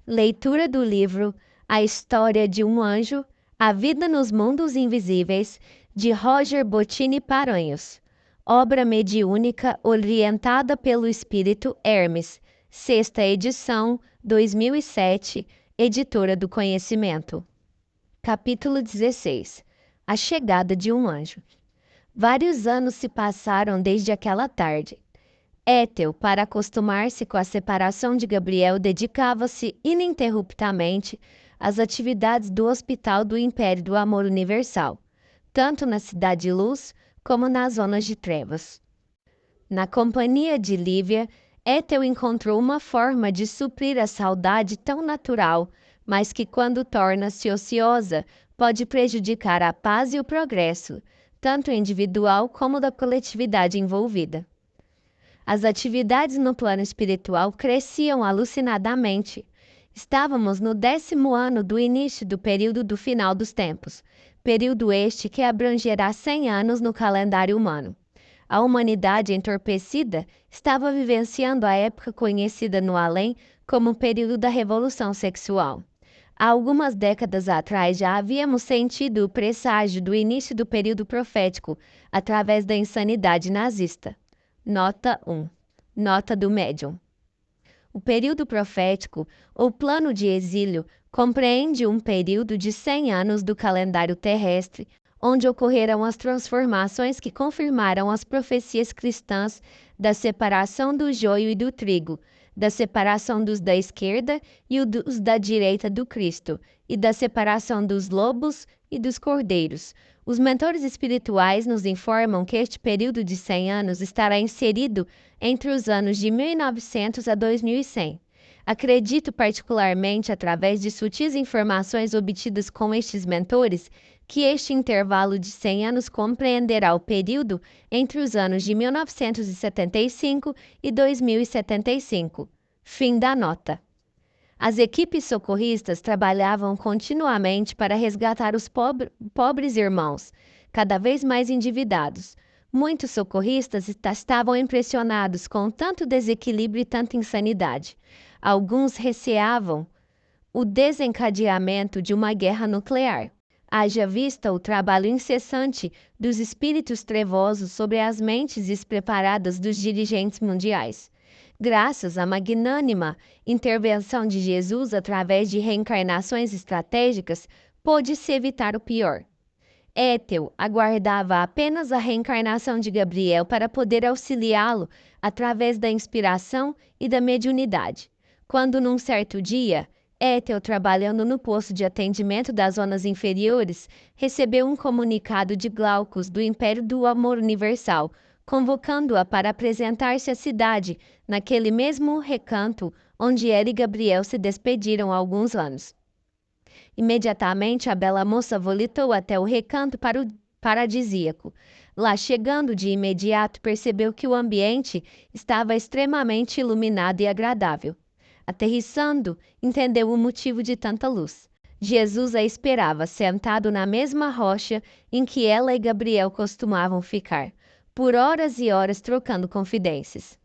Leitura do livro A História de um Anjo, A Vida nos Mundos Invisíveis, de Roger Bottini Paranhos. Obra mediúnica orientada pelo Espírito Hermes. Sexta edição, 2007, Editora do Conhecimento. Capítulo 16. A chegada de um anjo. Vários anos se passaram desde aquela tarde. Étel, para acostumar-se com a separação de Gabriel, dedicava-se ininterruptamente às atividades do Hospital do Império do Amor Universal, tanto na Cidade de Luz como nas zonas de trevas. Na companhia de Lívia, Étel encontrou uma forma de suprir a saudade tão natural, mas que, quando torna-se ociosa, pode prejudicar a paz e o progresso, tanto individual como da coletividade envolvida. As atividades no plano espiritual cresciam alucinadamente. Estávamos no 10º ano do início do período do final dos tempos, período este que abrangerá 100 anos no calendário humano. A humanidade entorpecida estava vivenciando a época conhecida no além como o período da Revolução Sexual. Há algumas décadas atrás já havíamos sentido o presságio do início do período profético através da insanidade nazista. Nota 1. Nota do médium. O período profético, ou plano de exílio, compreende um período de 100 anos do calendário terrestre, onde ocorreram as transformações que confirmaram as profecias cristãs da separação do joio e do trigo, da separação dos da esquerda e dos da direita do Cristo, e da separação dos lobos e dos cordeiros. Os mentores espirituais nos informam que este período de 100 anos estará inserido entre os anos de 1900 a 2100. Acredito particularmente, através de sutis informações obtidas com estes mentores, que este intervalo de 100 anos compreenderá o período entre os anos de 1975 e 2075. Fim da nota. As equipes socorristas trabalhavam continuamente para resgatar os pobres irmãos, cada vez mais endividados. Muitos socorristas estavam impressionados com tanto desequilíbrio e tanta insanidade. Alguns receavam o desencadeamento de uma guerra nuclear. Haja vista o trabalho incessante dos espíritos trevosos sobre as mentes despreparadas dos dirigentes mundiais. Graças à magnânima intervenção de Jesus através de reencarnações estratégicas, pôde-se evitar o pior. Étel aguardava apenas a reencarnação de Gabriel para poder auxiliá-lo através da inspiração e da mediunidade. Quando, num certo dia, Étel, trabalhando no posto de atendimento das zonas inferiores, recebeu um comunicado de Glaucus do Império do Amor Universal, convocando-a para apresentar-se à cidade, naquele mesmo recanto onde ela e Gabriel se despediram há alguns anos. Imediatamente a bela moça volitou até o recanto paradisíaco. Lá chegando de imediato, percebeu que o ambiente estava extremamente iluminado e agradável. Aterrissando, entendeu o motivo de tanta luz. Jesus a esperava, sentado na mesma rocha em que ela e Gabriel costumavam ficar, por horas e horas trocando confidências.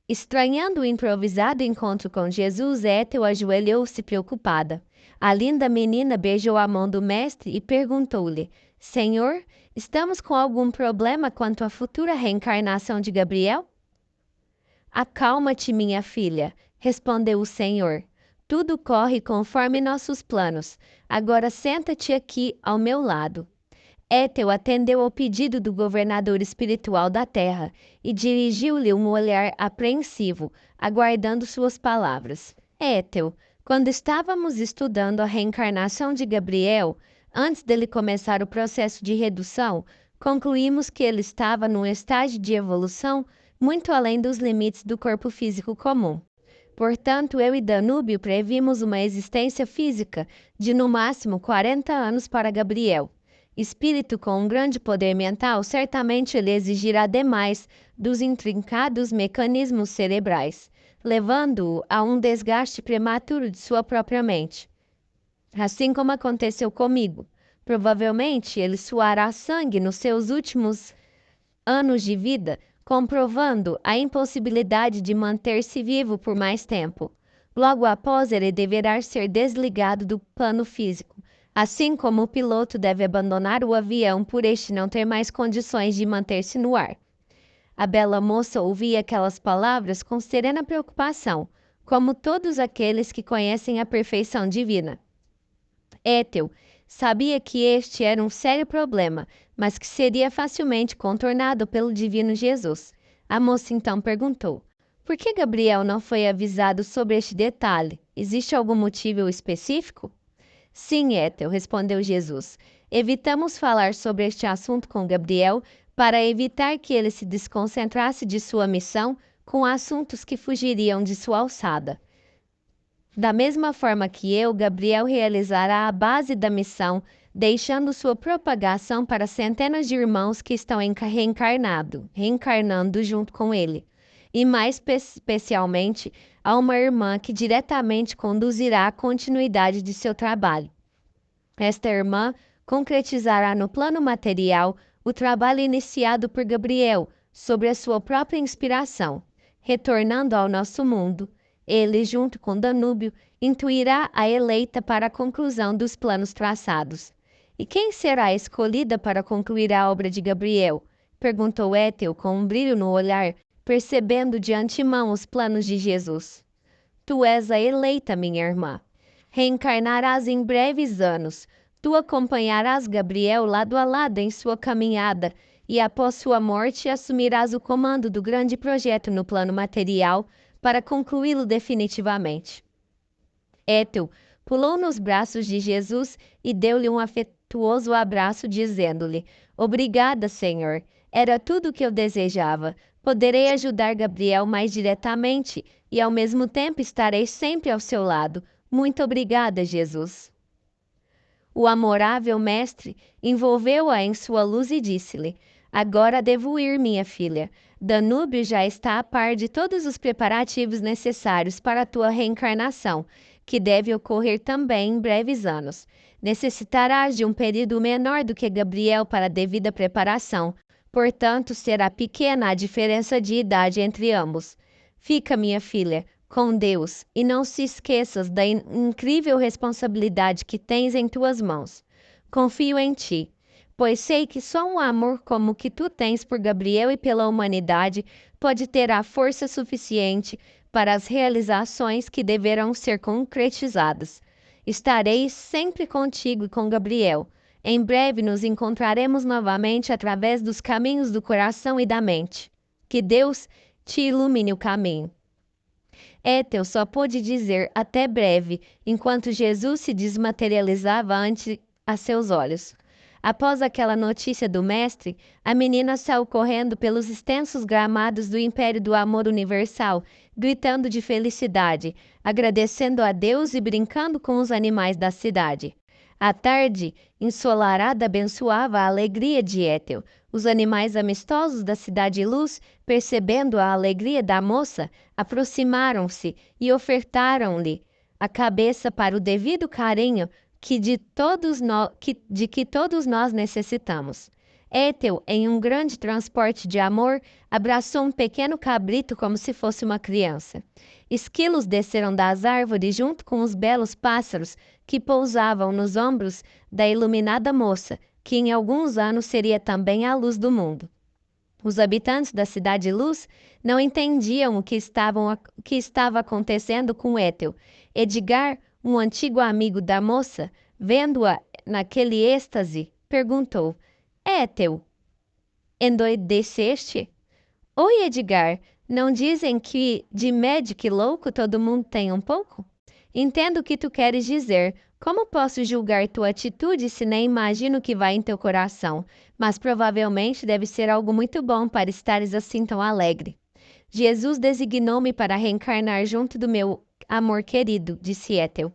Estranhando o improvisado encontro com Jesus, Étel ajoelhou-se preocupada. A linda menina beijou a mão do mestre e perguntou-lhe: Senhor, estamos com algum problema quanto à futura reencarnação de Gabriel? Acalma-te, minha filha, respondeu o Senhor. Tudo corre conforme nossos planos. Agora senta-te aqui ao meu lado. Étel atendeu ao pedido do governador espiritual da terra e dirigiu-lhe um olhar apreensivo, aguardando suas palavras. Étel, quando estávamos estudando a reencarnação de Gabriel, antes dele começar o processo de redução, concluímos que ele estava num estágio de evolução muito além dos limites do corpo físico comum. Portanto, eu e Danúbio previmos uma existência física de no máximo 40 anos para Gabriel. Espírito com um grande poder mental, certamente ele exigirá demais dos intrincados mecanismos cerebrais, levando-o a um desgaste prematuro de sua própria mente. Assim como aconteceu comigo. Provavelmente ele suará sangue nos seus últimos anos de vida, comprovando a impossibilidade de manter-se vivo por mais tempo. Logo após, ele deverá ser desligado do plano físico, assim como o piloto deve abandonar o avião por este não ter mais condições de manter-se no ar. A bela moça ouvia aquelas palavras com serena preocupação, como todos aqueles que conhecem a perfeição divina. Ethel sabia que este era um sério problema, mas que seria facilmente contornado pelo divino Jesus. A moça então perguntou: por que Gabriel não foi avisado sobre este detalhe? Existe algum motivo específico? Sim, Ethel, respondeu Jesus. Evitamos falar sobre este assunto com Gabriel para evitar que ele se desconcentrasse de sua missão com assuntos que fugiriam de sua alçada. Da mesma forma que eu, Gabriel realizará a base da missão, deixando sua propagação para centenas de irmãos que estão reencarnando junto com ele. E mais especialmente a uma irmã que diretamente conduzirá a continuidade de seu trabalho. Esta irmã concretizará no plano material o trabalho iniciado por Gabriel sobre a sua própria inspiração. Retornando ao nosso mundo, ele, junto com Danúbio, intuirá a eleita para a conclusão dos planos traçados. E quem será escolhida para concluir a obra de Gabriel? Perguntou Ethel com um brilho no olhar, percebendo de antemão os planos de Jesus. Tu és a eleita, minha irmã. Reencarnarás em breves anos. Tu acompanharás Gabriel lado a lado em sua caminhada e após sua morte assumirás o comando do grande projeto no plano material para concluí-lo definitivamente. Ethel pulou nos braços de Jesus e deu-lhe um afetuoso abraço, dizendo-lhe: Obrigada, Senhor. Era tudo o que eu desejava. Poderei ajudar Gabriel mais diretamente e ao mesmo tempo estarei sempre ao seu lado. Muito obrigada, Jesus. O amorável mestre envolveu-a em sua luz e disse-lhe: Agora devo ir, minha filha. Danúbio já está a par de todos os preparativos necessários para a tua reencarnação, que deve ocorrer também em breves anos. Necessitarás de um período menor do que Gabriel para a devida preparação, portanto, será pequena a diferença de idade entre ambos. Fica, minha filha, com Deus, e não se esqueças da incrível responsabilidade que tens em tuas mãos. Confio em ti, pois sei que só um amor como o que tu tens por Gabriel e pela humanidade pode ter a força suficiente para as realizações que deverão ser concretizadas. Estarei sempre contigo e com Gabriel. Em breve nos encontraremos novamente através dos caminhos do coração e da mente. Que Deus te ilumine o caminho. Ethel só pôde dizer até breve, enquanto Jesus se desmaterializava ante a seus olhos. Após aquela notícia do mestre, a menina saiu correndo pelos extensos gramados do Império do Amor Universal, gritando de felicidade, agradecendo a Deus e brincando com os animais da cidade. A tarde ensolarada abençoava a alegria de Ethel. Os animais amistosos da Cidade Luz, percebendo a alegria da moça, aproximaram-se e ofertaram-lhe a cabeça para o devido carinho de que todos nós necessitamos. Ethel, em um grande transporte de amor, abraçou um pequeno cabrito como se fosse uma criança. Esquilos desceram das árvores junto com os belos pássaros que pousavam nos ombros da iluminada moça, que em alguns anos seria também a luz do mundo. Os habitantes da Cidade Luz não entendiam o que estava acontecendo com Ethel. Edgar, um antigo amigo da moça, vendo-a naquele êxtase, perguntou: Ethel, endoideceste? Oi, Edgar, não dizem que de médico e louco todo mundo tem um pouco? Entendo o que tu queres dizer. Como posso julgar tua atitude se nem imagino o que vai em teu coração? Mas provavelmente deve ser algo muito bom para estares assim tão alegre. Jesus designou-me para reencarnar junto do meu amor querido, disse Ethel.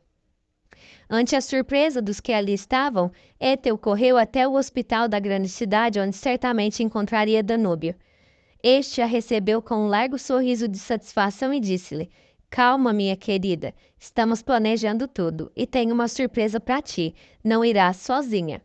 Ante a surpresa dos que ali estavam, Ethel correu até o hospital da grande cidade, onde certamente encontraria Danúbio. Este a recebeu com um largo sorriso de satisfação e disse-lhe: Calma, minha querida, estamos planejando tudo e tenho uma surpresa para ti. Não irás sozinha.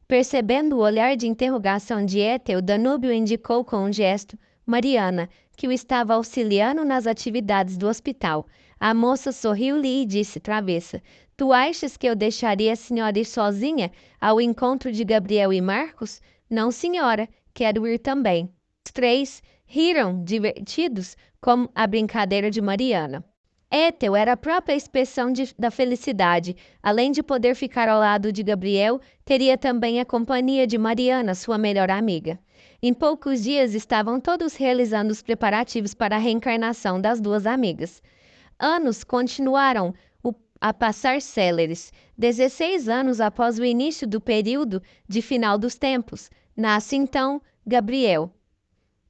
Percebendo o olhar de interrogação de Ethel, Danúbio indicou com um gesto Mariana, que o estava auxiliando nas atividades do hospital. A moça sorriu-lhe e disse, travessa: Tu achas que eu deixaria a senhora ir sozinha ao encontro de Gabriel e Marcos? Não, senhora, quero ir também. Os três riram, divertidos, com a brincadeira de Mariana. Ethel era a própria expressão da felicidade. Além de poder ficar ao lado de Gabriel, teria também a companhia de Mariana, sua melhor amiga. Em poucos dias estavam todos realizando os preparativos para a reencarnação das duas amigas. Anos continuaram a passar céleres. 16 anos após o início do período de final dos tempos, nasce então Gabriel.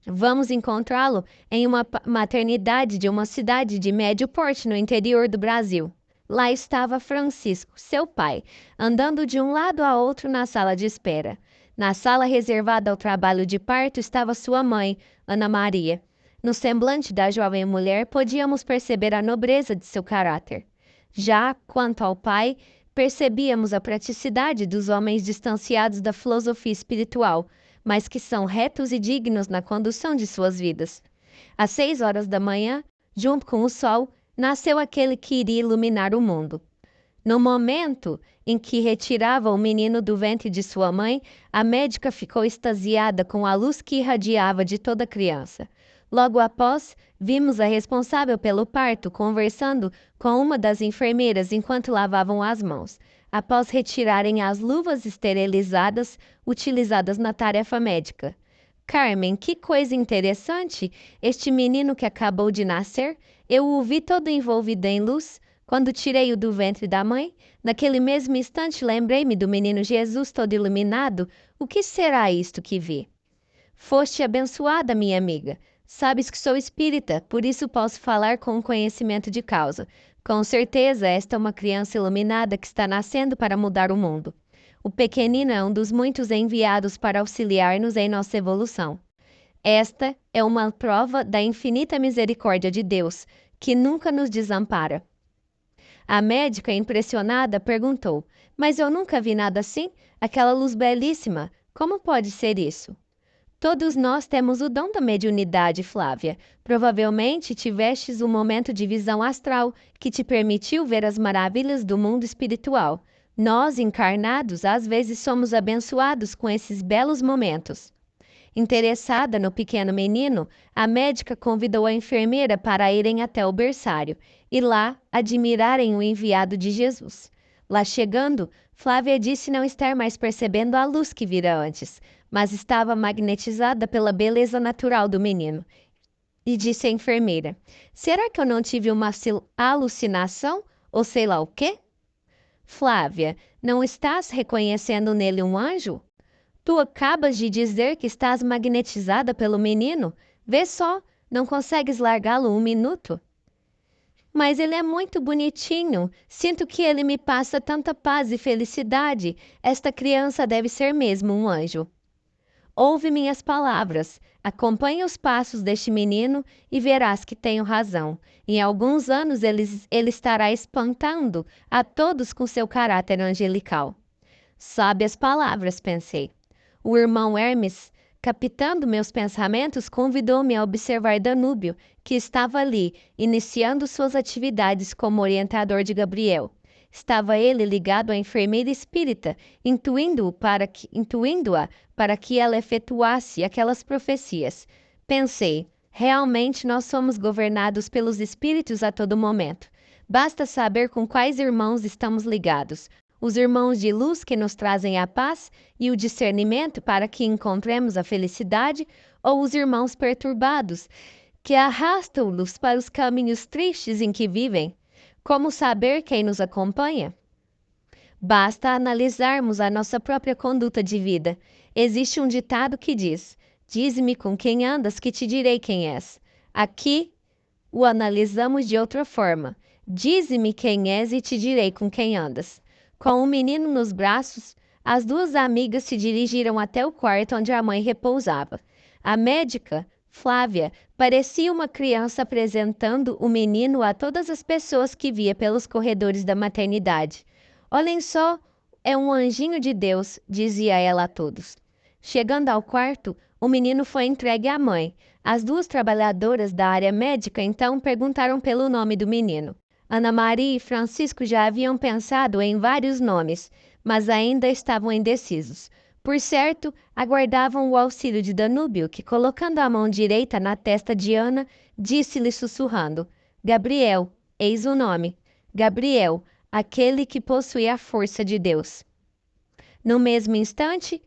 Vamos encontrá-lo em uma maternidade de uma cidade de médio porte no interior do Brasil. Lá estava Francisco, seu pai, andando de um lado a outro na sala de espera. Na sala reservada ao trabalho de parto estava sua mãe, Ana Maria. No semblante da jovem mulher podíamos perceber a nobreza de seu caráter. Já quanto ao pai, percebíamos a praticidade dos homens distanciados da filosofia espiritual, mas que são retos e dignos na condução de suas vidas. Às 6 horas da manhã, junto com o sol, nasceu aquele que iria iluminar o mundo. No momento em que retirava o menino do ventre de sua mãe, a médica ficou extasiada com a luz que irradiava de toda a criança. Logo após, vimos a responsável pelo parto conversando com uma das enfermeiras enquanto lavavam as mãos, após retirarem as luvas esterilizadas utilizadas na tarefa médica. Carmen, que coisa interessante! Este menino que acabou de nascer, eu o vi todo envolvido em luz. Quando tirei-o do ventre da mãe, naquele mesmo instante lembrei-me do menino Jesus todo iluminado. O que será isto que vi? Foste abençoada, minha amiga. Sabes que sou espírita, por isso posso falar com conhecimento de causa. Com certeza, esta é uma criança iluminada que está nascendo para mudar o mundo. O pequenino é um dos muitos enviados para auxiliar-nos em nossa evolução. Esta é uma prova da infinita misericórdia de Deus, que nunca nos desampara. A médica, impressionada, perguntou: Mas eu nunca vi nada assim? Aquela luz belíssima, como pode ser isso? Todos nós temos o dom da mediunidade, Flávia. Provavelmente tivestes um momento de visão astral que te permitiu ver as maravilhas do mundo espiritual. Nós, encarnados, às vezes somos abençoados com esses belos momentos. Interessada no pequeno menino, a médica convidou a enfermeira para irem até o berçário e lá admirarem o enviado de Jesus. Lá chegando, Flávia disse não estar mais percebendo a luz que vira antes, mas estava magnetizada pela beleza natural do menino. E disse à enfermeira: Será que eu não tive uma alucinação? Ou sei lá o quê? Flávia, não estás reconhecendo nele um anjo? Tu acabas de dizer que estás magnetizada pelo menino? Vê só, não consegues largá-lo um minuto? Mas ele é muito bonitinho. Sinto que ele me passa tanta paz e felicidade. Esta criança deve ser mesmo um anjo. Ouve minhas palavras. Acompanhe os passos deste menino e verás que tenho razão. Em alguns anos ele estará espantando a todos com seu caráter angelical. Sábias palavras, pensei. O irmão Hermes, captando meus pensamentos, convidou-me a observar Danúbio, que estava ali, iniciando suas atividades como orientador de Gabriel. Estava ele ligado à enfermeira espírita, intuindo-a para que ela efetuasse aquelas profecias. Pensei, realmente nós somos governados pelos espíritos a todo momento. Basta saber com quais irmãos estamos ligados. Os irmãos de luz que nos trazem a paz e o discernimento para que encontremos a felicidade, ou os irmãos perturbados, que arrastam-nos para os caminhos tristes em que vivem. Como saber quem nos acompanha? Basta analisarmos a nossa própria conduta de vida. Existe um ditado que diz: Dize-me com quem andas, que te direi quem és. Aqui o analisamos de outra forma. Dize-me quem és e te direi com quem andas. Com o menino nos braços, as duas amigas se dirigiram até o quarto onde a mãe repousava. A médica, Flávia, parecia uma criança apresentando o menino a todas as pessoas que via pelos corredores da maternidade. Olhem só, é um anjinho de Deus, dizia ela a todos. Chegando ao quarto, o menino foi entregue à mãe. As duas trabalhadoras da área médica então perguntaram pelo nome do menino. Ana Maria e Francisco já haviam pensado em vários nomes, mas ainda estavam indecisos. Por certo, aguardavam o auxílio de Danúbio, que, colocando a mão direita na testa de Ana, disse-lhe sussurrando: Gabriel, eis o nome. Gabriel, aquele que possui a força de Deus. No mesmo instante,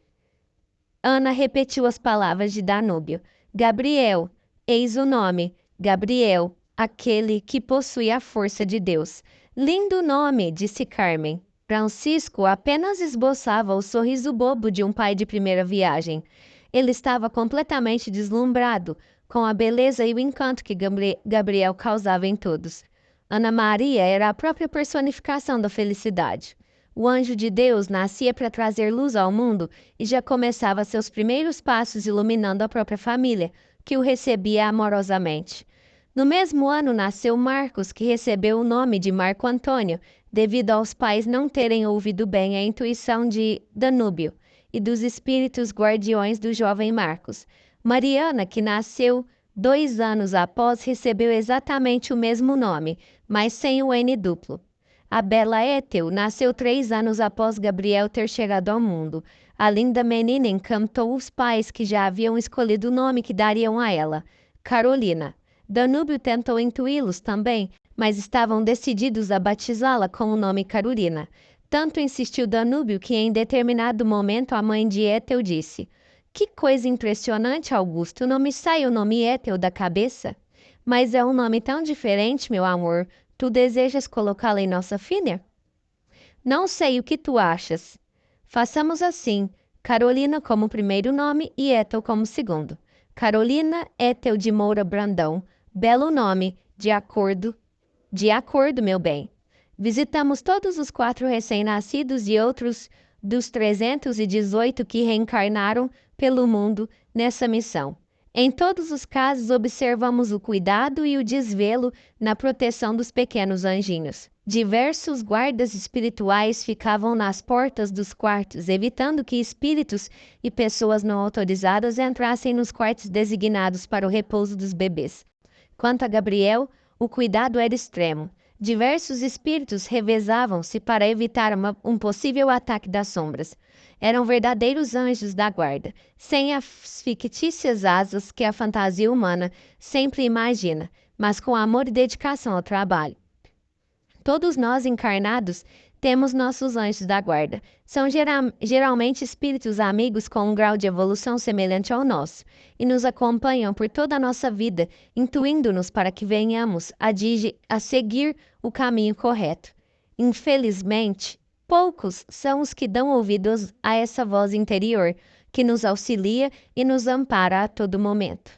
Ana repetiu as palavras de Danúbio: Gabriel, eis o nome. Gabriel, aquele que possui a força de Deus. Lindo nome, disse Carmen. Francisco apenas esboçava o sorriso bobo de um pai de primeira viagem. Ele estava completamente deslumbrado com a beleza e o encanto que Gabriel causava em todos. Ana Maria era a própria personificação da felicidade. O anjo de Deus nascia para trazer luz ao mundo e já começava seus primeiros passos iluminando a própria família, que o recebia amorosamente. No mesmo ano nasceu Marcos, que recebeu o nome de Marco Antônio, devido aos pais não terem ouvido bem a intuição de Danúbio e dos espíritos guardiões do jovem Marcos. Mariana, que nasceu 2 anos após, recebeu exatamente o mesmo nome, mas sem o N duplo. A bela Étel nasceu 3 anos após Gabriel ter chegado ao mundo. A linda menina encantou os pais, que já haviam escolhido o nome que dariam a ela, Carolina. Danúbio tentou intuí-los também, mas estavam decididos a batizá-la com o nome Carolina. Tanto insistiu Danúbio que em determinado momento a mãe de Étel disse: Que coisa impressionante, Augusto, não me sai o nome Étel da cabeça? Mas é um nome tão diferente, meu amor. Tu desejas colocá-la em nossa filha? Não sei o que tu achas. Façamos assim, Carolina como primeiro nome e Étel como segundo. Carolina Étel de Moura Brandão. Belo nome, de acordo, meu bem. Visitamos todos os 4 recém-nascidos e outros dos 318 que reencarnaram pelo mundo nessa missão. Em todos os casos, observamos o cuidado e o desvelo na proteção dos pequenos anjinhos. Diversos guardas espirituais ficavam nas portas dos quartos, evitando que espíritos e pessoas não autorizadas entrassem nos quartos designados para o repouso dos bebês. Quanto a Gabriel, o cuidado era extremo. Diversos espíritos revezavam-se para evitar um possível ataque das sombras. Eram verdadeiros anjos da guarda, sem as fictícias asas que a fantasia humana sempre imagina, mas com amor e dedicação ao trabalho. Todos nós encarnados temos nossos anjos da guarda. São geralmente espíritos amigos com um grau de evolução semelhante ao nosso, e nos acompanham por toda a nossa vida, intuindo-nos para que venhamos a seguir o caminho correto. Infelizmente, poucos são os que dão ouvidos a essa voz interior, que nos auxilia e nos ampara a todo momento.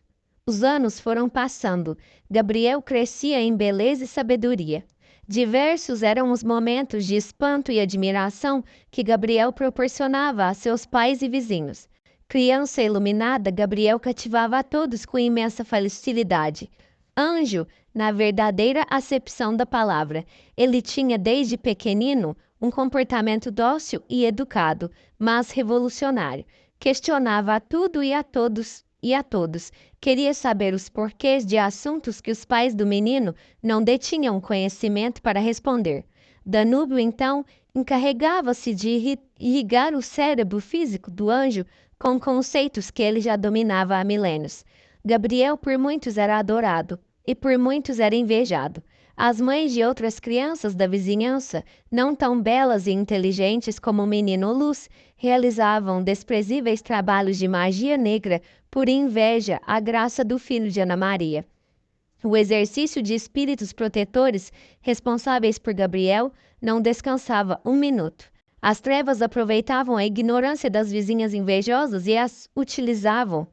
Os anos foram passando. Gabriel crescia em beleza e sabedoria. Diversos eram os momentos de espanto e admiração que Gabriel proporcionava a seus pais e vizinhos. Criança iluminada, Gabriel cativava a todos com imensa facilidade. Anjo, na verdadeira acepção da palavra, ele tinha desde pequenino um comportamento dócil e educado, mas revolucionário. Questionava a tudo e a todos. Queria saber os porquês de assuntos que os pais do menino não detinham conhecimento para responder. Danúbio, então, encarregava-se de irrigar o cérebro físico do anjo com conceitos que ele já dominava há milênios. Gabriel por muitos era adorado e por muitos era invejado. As mães de outras crianças da vizinhança, não tão belas e inteligentes como o menino Luz, realizavam desprezíveis trabalhos de magia negra por inveja à graça do filho de Ana Maria. O exercício de espíritos protetores responsáveis por Gabriel não descansava um minuto. As trevas aproveitavam a ignorância das vizinhas invejosas e as utilizavam,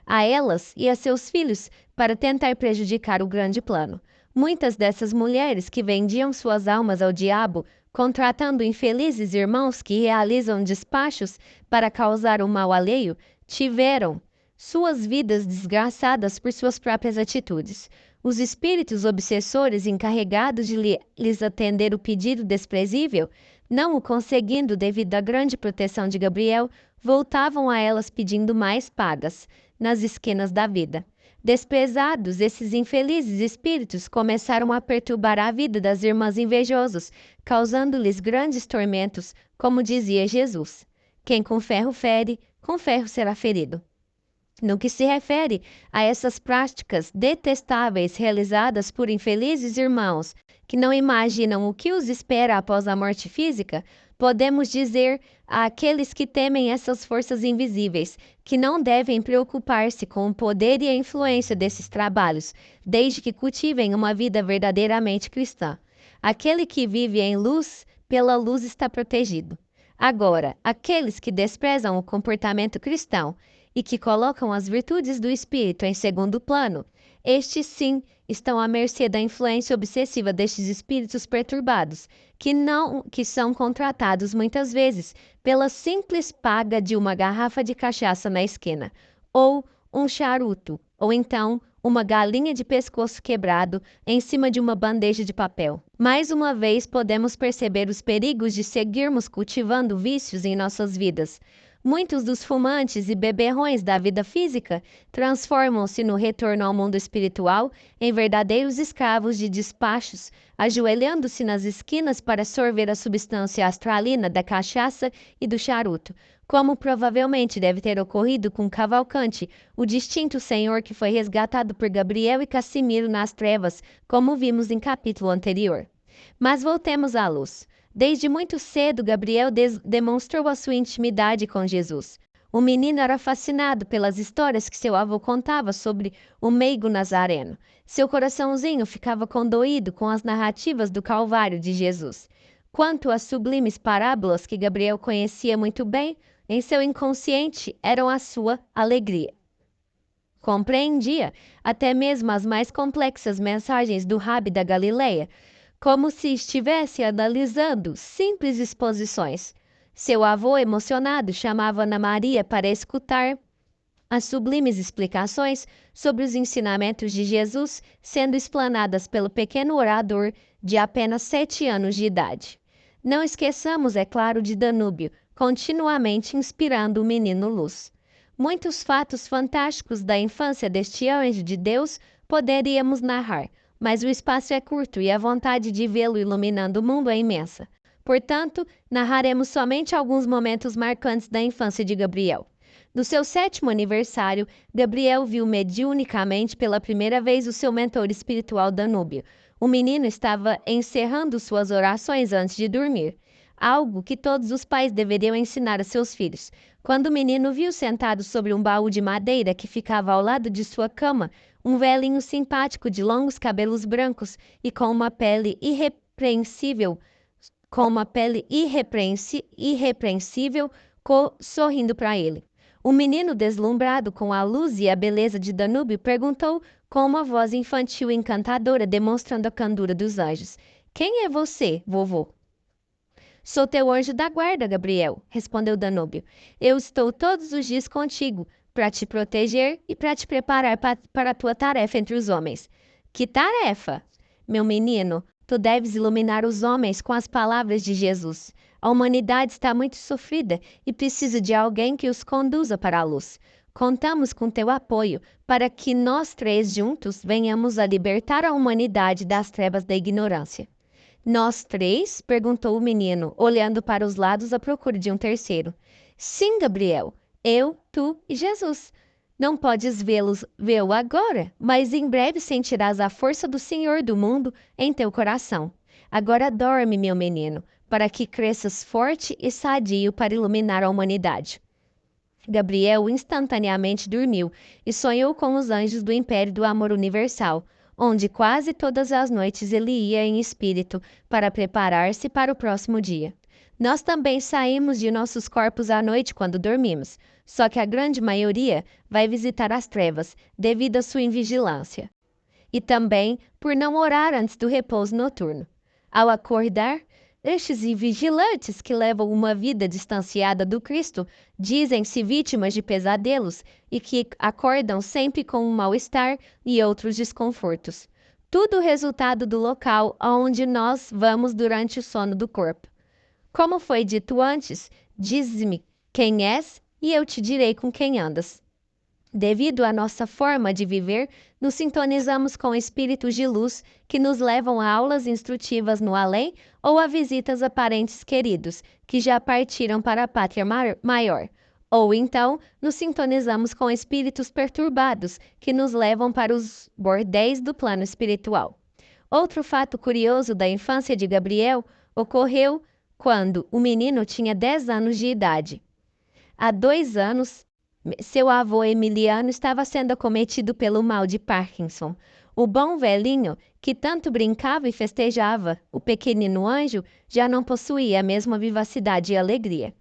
a elas e a seus filhos, para tentar prejudicar o grande plano. Muitas dessas mulheres que vendiam suas almas ao diabo, contratando infelizes irmãos que realizam despachos para causar o mal alheio, tiveram suas vidas desgraçadas por suas próprias atitudes. Os espíritos obsessores encarregados de lhes atender o pedido desprezível, não o conseguindo devido à grande proteção de Gabriel, voltavam a elas pedindo mais pagas nas esquinas da vida. Desprezados, esses infelizes espíritos começaram a perturbar a vida das irmãs invejosos, causando-lhes grandes tormentos, como dizia Jesus. Quem com ferro fere, com ferro será ferido. No que se refere a essas práticas detestáveis realizadas por infelizes irmãos que não imaginam o que os espera após a morte física, podemos dizer àqueles que temem essas forças invisíveis que não devem preocupar-se com o poder e a influência desses trabalhos, desde que cultivem uma vida verdadeiramente cristã. Aquele que vive em luz, pela luz está protegido. Agora, aqueles que desprezam o comportamento cristão e que colocam as virtudes do espírito em segundo plano, estes sim estão à mercê da influência obsessiva destes espíritos perturbados, que são contratados muitas vezes pela simples paga de uma garrafa de cachaça na esquina, ou um charuto, ou então uma galinha de pescoço quebrado em cima de uma bandeja de papel. Mais uma vez podemos perceber os perigos de seguirmos cultivando vícios em nossas vidas. Muitos dos fumantes e beberrões da vida física transformam-se no retorno ao mundo espiritual em verdadeiros escravos de despachos, ajoelhando-se nas esquinas para sorver a substância astralina da cachaça e do charuto, como provavelmente deve ter ocorrido com Cavalcante, o distinto senhor que foi resgatado por Gabriel e Cassimiro nas trevas, como vimos em capítulo anterior. Mas voltemos à luz. Desde muito cedo, Gabriel demonstrou a sua intimidade com Jesus. O menino era fascinado pelas histórias que seu avô contava sobre o meigo nazareno. Seu coraçãozinho ficava condoído com as narrativas do Calvário de Jesus. Quanto às sublimes parábolas que Gabriel conhecia muito bem, em seu inconsciente eram a sua alegria. Compreendia até mesmo as mais complexas mensagens do Rabi da Galileia, como se estivesse analisando simples exposições. Seu avô, emocionado, chamava Ana Maria para escutar as sublimes explicações sobre os ensinamentos de Jesus sendo explanadas pelo pequeno orador de apenas 7 anos de idade. Não esqueçamos, é claro, de Danúbio, continuamente inspirando o menino luz. Muitos fatos fantásticos da infância deste anjo de Deus poderíamos narrar, mas o espaço é curto e a vontade de vê-lo iluminando o mundo é imensa. Portanto, narraremos somente alguns momentos marcantes da infância de Gabriel. No seu 7º aniversário, Gabriel viu mediunicamente pela primeira vez o seu mentor espiritual Danúbio. O menino estava encerrando suas orações antes de dormir, algo que todos os pais deveriam ensinar a seus filhos. Quando o menino viu sentado sobre um baú de madeira que ficava ao lado de sua cama, um velhinho simpático de longos cabelos brancos e com uma pele irrepreensível, sorrindo para ele. O menino, deslumbrado com a luz e a beleza de Danúbio, perguntou com uma voz infantil e encantadora, demonstrando a candura dos anjos: "Quem é você, vovô?" "Sou teu anjo da guarda, Gabriel", respondeu Danúbio. "Eu estou todos os dias contigo, para te proteger e para te preparar para a tua tarefa entre os homens." "Que tarefa?" "Meu menino, tu deves iluminar os homens com as palavras de Jesus. A humanidade está muito sofrida e precisa de alguém que os conduza para a luz. Contamos com teu apoio para que nós 3 juntos venhamos a libertar a humanidade das trevas da ignorância." "Nós 3?" perguntou o menino, olhando para os lados à procura de um terceiro. "Sim, Gabriel. Eu, tu e Jesus. Não podes vê-lo agora, mas em breve sentirás a força do Senhor do mundo em teu coração. Agora dorme, meu menino, para que cresças forte e sadio para iluminar a humanidade." Gabriel instantaneamente dormiu e sonhou com os anjos do Império do Amor Universal, onde quase todas as noites ele ia em espírito para preparar-se para o próximo dia. Nós também saímos de nossos corpos à noite quando dormimos, só que a grande maioria vai visitar as trevas devido à sua invigilância. E também por não orar antes do repouso noturno. Ao acordar, estes vigilantes que levam uma vida distanciada do Cristo dizem-se vítimas de pesadelos e que acordam sempre com um mal-estar e outros desconfortos. Tudo resultado do local aonde nós vamos durante o sono do corpo. Como foi dito antes, diz-me quem és e eu te direi com quem andas. Devido à nossa forma de viver, nos sintonizamos com espíritos de luz que nos levam a aulas instrutivas no além ou a visitas a parentes queridos que já partiram para a pátria maior. Ou então, nos sintonizamos com espíritos perturbados que nos levam para os bordéis do plano espiritual. Outro fato curioso da infância de Gabriel ocorreu quando o menino tinha 10 anos de idade. Há 2 anos, seu avô Emiliano estava sendo acometido pelo mal de Parkinson. O bom velhinho, que tanto brincava e festejava, o pequenino anjo, já não possuía a mesma vivacidade e alegria.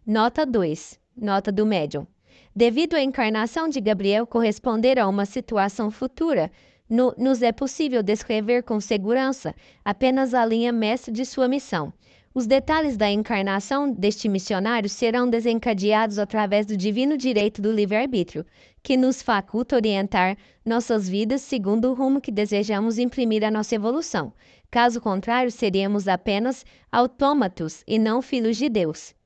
Nota 2. Nota do médium. Devido à encarnação de Gabriel corresponder a uma situação futura, nos é possível descrever com segurança apenas a linha mestra de sua missão. Os detalhes da encarnação deste missionário serão desencadeados através do divino direito do livre-arbítrio, que nos faculta orientar nossas vidas segundo o rumo que desejamos imprimir à nossa evolução. Caso contrário, seríamos apenas autômatos e não filhos de Deus.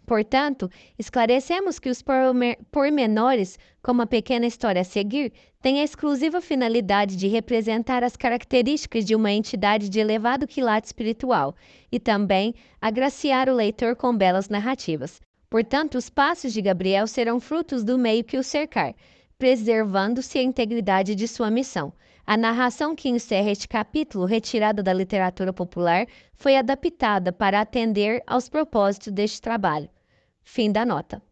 Portanto, esclarecemos que os pormenores, como a pequena história a seguir, têm a exclusiva finalidade de representar as características de uma entidade de elevado quilate espiritual e também agraciar o leitor com belas narrativas. Portanto, os passos de Gabriel serão frutos do meio que o cercar, preservando-se a integridade de sua missão. A narração que encerra este capítulo, retirada da literatura popular, foi adaptada para atender aos propósitos deste trabalho. Fim da nota.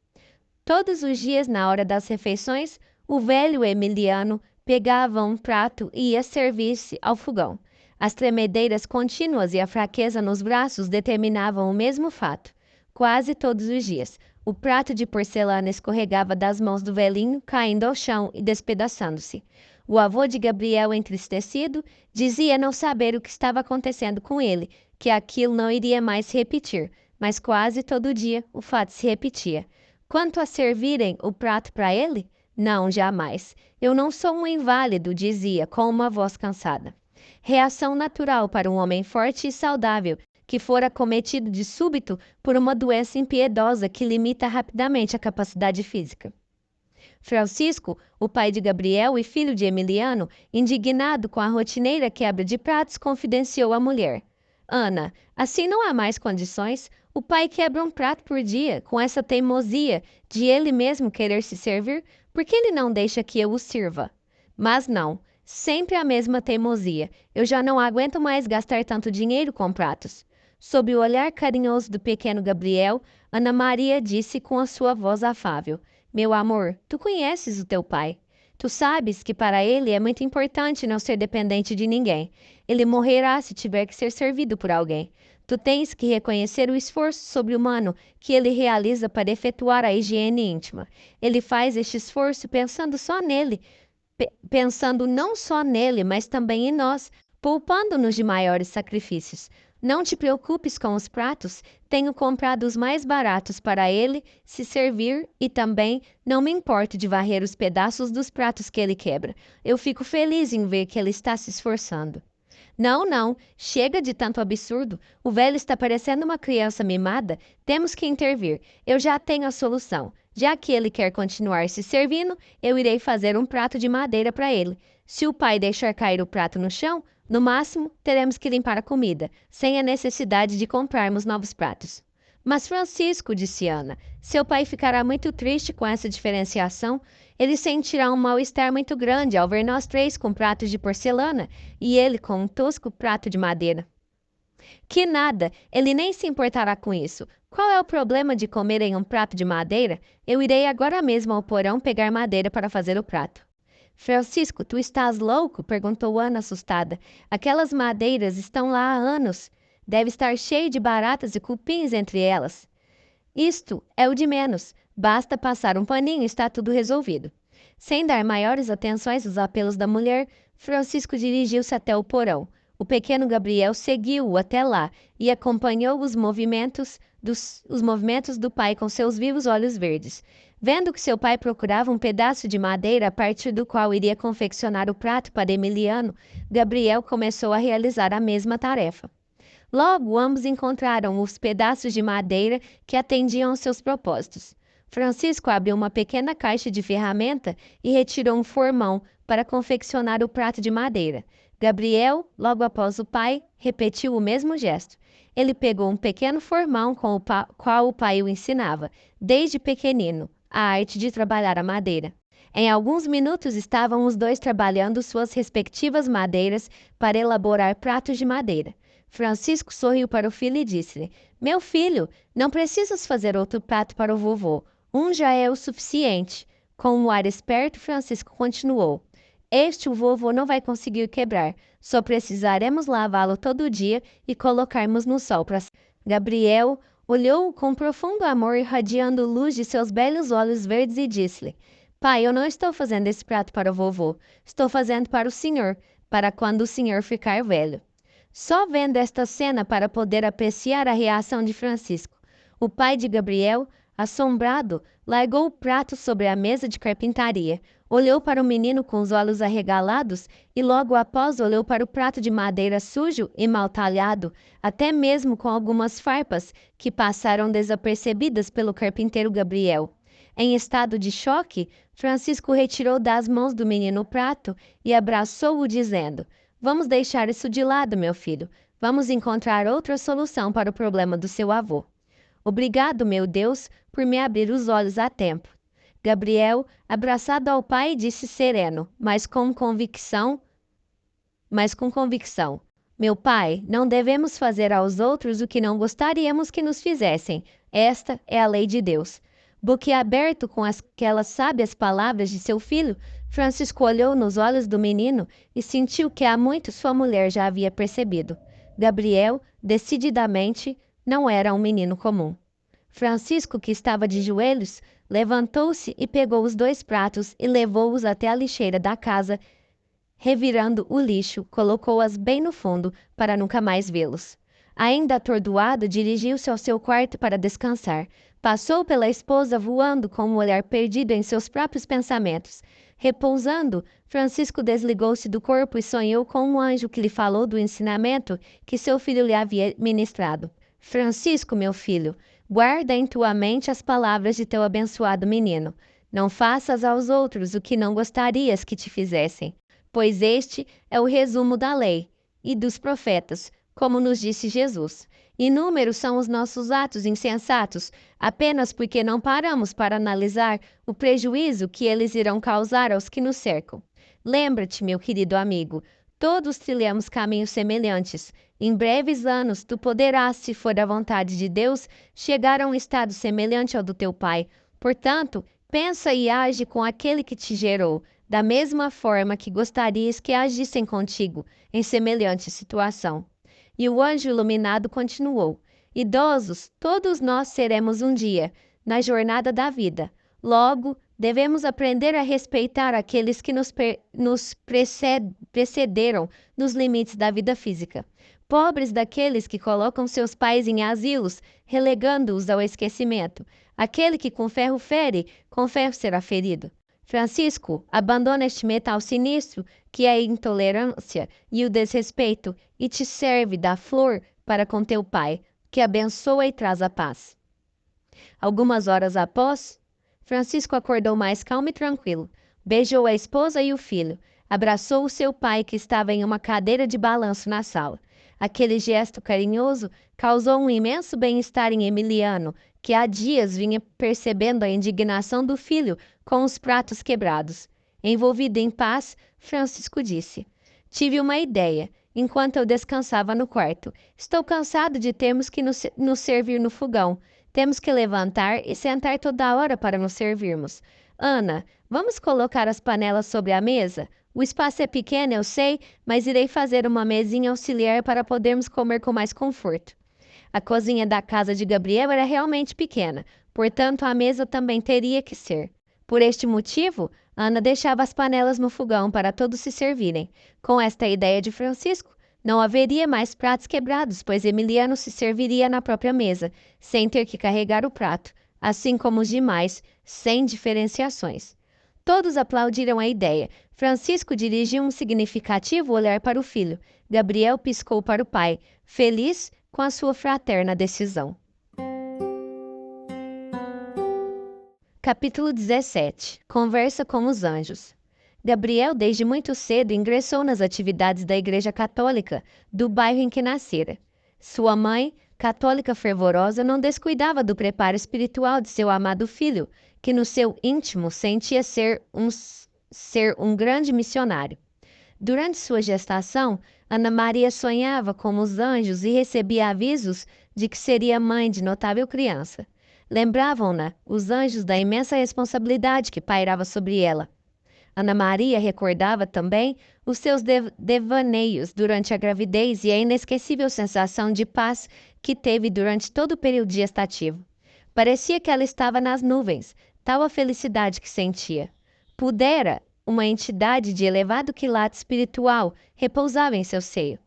Todos os dias, na hora das refeições, o velho Emiliano pegava um prato e ia servir-se ao fogão. As tremedeiras contínuas e a fraqueza nos braços determinavam o mesmo fato. Quase todos os dias, o prato de porcelana escorregava das mãos do velhinho, caindo ao chão e despedaçando-se. O avô de Gabriel, entristecido, dizia não saber o que estava acontecendo com ele, que aquilo não iria mais se repetir, mas quase todo dia o fato se repetia. Quanto a servirem o prato para ele? Não, jamais. Eu não sou um inválido, dizia, com uma voz cansada. Reação natural para um homem forte e saudável, que fora acometido de súbito por uma doença impiedosa que limita rapidamente a capacidade física. Francisco, o pai de Gabriel e filho de Emiliano, indignado com a rotineira quebra de pratos, confidenciou à mulher. Ana, assim não há mais condições. O pai quebra um prato por dia, com essa teimosia de ele mesmo querer se servir, por que ele não deixa que eu o sirva? Mas não, sempre a mesma teimosia. Eu já não aguento mais gastar tanto dinheiro com pratos. Sob o olhar carinhoso do pequeno Gabriel, Ana Maria disse com a sua voz afável: Meu amor, tu conheces o teu pai. Tu sabes que para ele é muito importante não ser dependente de ninguém. Ele morrerá se tiver que ser servido por alguém. Tu tens que reconhecer o esforço sobre-humano que ele realiza para efetuar a higiene íntima. Ele faz este esforço pensando só nele, pensando não só nele, mas também em nós, poupando-nos de maiores sacrifícios. Não te preocupes com os pratos, tenho comprado os mais baratos para ele se servir e também não me importo de varrer os pedaços dos pratos que ele quebra. Eu fico feliz em ver que ele está se esforçando. Não, não, chega de tanto absurdo. O velho está parecendo uma criança mimada. Temos que intervir. Eu já tenho a solução. Já que ele quer continuar se servindo, eu irei fazer um prato de madeira para ele. Se o pai deixar cair o prato no chão, no máximo, teremos que limpar a comida, sem a necessidade de comprarmos novos pratos. Mas Francisco, disse Ana, seu pai ficará muito triste com essa diferenciação. Ele sentirá um mal-estar muito grande ao ver nós três com pratos de porcelana e ele com um tosco prato de madeira. Que nada, ele nem se importará com isso. Qual é o problema de comer em um prato de madeira? Eu irei agora mesmo ao porão pegar madeira para fazer o prato. Francisco, tu estás louco? Perguntou Ana assustada. Aquelas madeiras estão lá há anos. Deve estar cheio de baratas e cupins entre elas. Isto é o de menos. Basta passar um paninho e está tudo resolvido. Sem dar maiores atenções aos apelos da mulher, Francisco dirigiu-se até o porão. O pequeno Gabriel seguiu-o até lá e acompanhou os movimentos do pai com seus vivos olhos verdes. Vendo que seu pai procurava um pedaço de madeira a partir do qual iria confeccionar o prato para Emiliano, Gabriel começou a realizar a mesma tarefa. Logo, ambos encontraram os pedaços de madeira que atendiam aos seus propósitos. Francisco abriu uma pequena caixa de ferramenta e retirou um formão para confeccionar o prato de madeira. Gabriel, logo após o pai, repetiu o mesmo gesto. Ele pegou um pequeno formão com o qual o pai o ensinava, desde pequenino, a arte de trabalhar a madeira. Em alguns minutos estavam os dois trabalhando suas respectivas madeiras para elaborar pratos de madeira. Francisco sorriu para o filho e disse-lhe: Meu filho, não precisas fazer outro prato para o vovô. Um já é o suficiente. Com um ar esperto, Francisco continuou: Este o vovô não vai conseguir quebrar. Só precisaremos lavá-lo todo dia e colocarmos no sol para. Gabriel olhou-o com profundo amor irradiando luz de seus belos olhos verdes e disse-lhe: Pai, eu não estou fazendo esse prato para o vovô. Estou fazendo para o senhor, para quando o senhor ficar velho. Só vendo esta cena para poder apreciar a reação de Francisco. O pai de Gabriel, assombrado, largou o prato sobre a mesa de carpintaria, olhou para o menino com os olhos arregalados e logo após olhou para o prato de madeira sujo e mal talhado, até mesmo com algumas farpas que passaram desapercebidas pelo carpinteiro Gabriel. Em estado de choque, Francisco retirou das mãos do menino o prato e abraçou-o, dizendo: Vamos deixar isso de lado, meu filho. Vamos encontrar outra solução para o problema do seu avô. Obrigado, meu Deus, por me abrir os olhos a tempo. Gabriel, abraçado ao pai, disse sereno, mas com convicção: Meu pai, não devemos fazer aos outros o que não gostaríamos que nos fizessem. Esta é a lei de Deus. Boquiaberto com aquelas sábias palavras de seu filho, Francisco olhou nos olhos do menino e sentiu que há muito sua mulher já havia percebido. Gabriel, decididamente, não era um menino comum. Francisco, que estava de joelhos, levantou-se e pegou os dois pratos e levou-os até a lixeira da casa. Revirando o lixo, colocou-as bem no fundo para nunca mais vê-los. Ainda atordoado, dirigiu-se ao seu quarto para descansar. Passou pela esposa voando com um olhar perdido em seus próprios pensamentos. Repousando, Francisco desligou-se do corpo e sonhou com um anjo que lhe falou do ensinamento que seu filho lhe havia ministrado. Francisco, meu filho, guarda em tua mente as palavras de teu abençoado menino. Não faças aos outros o que não gostarias que te fizessem, pois este é o resumo da lei e dos profetas, como nos disse Jesus. Inúmeros são os nossos atos insensatos, apenas porque não paramos para analisar o prejuízo que eles irão causar aos que nos cercam. Lembra-te, meu querido amigo, todos trilhamos caminhos semelhantes. Em breves anos, tu poderás, se for a vontade de Deus, chegar a um estado semelhante ao do teu pai. Portanto, pensa e age com aquele que te gerou, da mesma forma que gostarias que agissem contigo em semelhante situação. E o anjo iluminado continuou: Idosos, todos nós seremos um dia, na jornada da vida. Logo, devemos aprender a respeitar aqueles que nos precederam nos limites da vida física. Pobres daqueles que colocam seus pais em asilos, relegando-os ao esquecimento. Aquele que com ferro fere, com ferro será ferido. Francisco, abandona este metal sinistro que é a intolerância e o desrespeito e te serve da flor para com teu pai, que abençoa e traz a paz. Algumas horas após, Francisco acordou mais calmo e tranquilo. Beijou a esposa e o filho. Abraçou o seu pai, que estava em uma cadeira de balanço na sala. Aquele gesto carinhoso causou um imenso bem-estar em Emiliano, que há dias vinha percebendo a indignação do filho com os pratos quebrados. Envolvido em paz, Francisco disse: Tive uma ideia, enquanto eu descansava no quarto. Estou cansado de termos que nos servir no fogão. Temos que levantar e sentar toda hora para nos servirmos. Ana, vamos colocar as panelas sobre a mesa? O espaço é pequeno, eu sei, mas irei fazer uma mesinha auxiliar para podermos comer com mais conforto. A cozinha da casa de Gabriel era realmente pequena, portanto a mesa também teria que ser. Por este motivo, Ana deixava as panelas no fogão para todos se servirem. Com esta ideia de Francisco, não haveria mais pratos quebrados, pois Emiliano se serviria na própria mesa, sem ter que carregar o prato, assim como os demais, sem diferenciações. Todos aplaudiram a ideia. Francisco dirigiu um significativo olhar para o filho. Gabriel piscou para o pai, feliz com a sua fraterna decisão. Capítulo 17. Conversa com os anjos. Gabriel, desde muito cedo, ingressou nas atividades da Igreja Católica do bairro em que nascera. Sua mãe, católica fervorosa, não descuidava do preparo espiritual de seu amado filho, que no seu íntimo sentia ser um grande missionário. Durante sua gestação, Ana Maria sonhava com os anjos e recebia avisos de que seria mãe de notável criança. Lembravam-na os anjos da imensa responsabilidade que pairava sobre ela. Ana Maria recordava também os seus devaneios durante a gravidez e a inesquecível sensação de paz que teve durante todo o período gestativo. Parecia que ela estava nas nuvens, tal a felicidade que sentia. Pudera uma entidade de elevado quilate espiritual repousava em seu seio.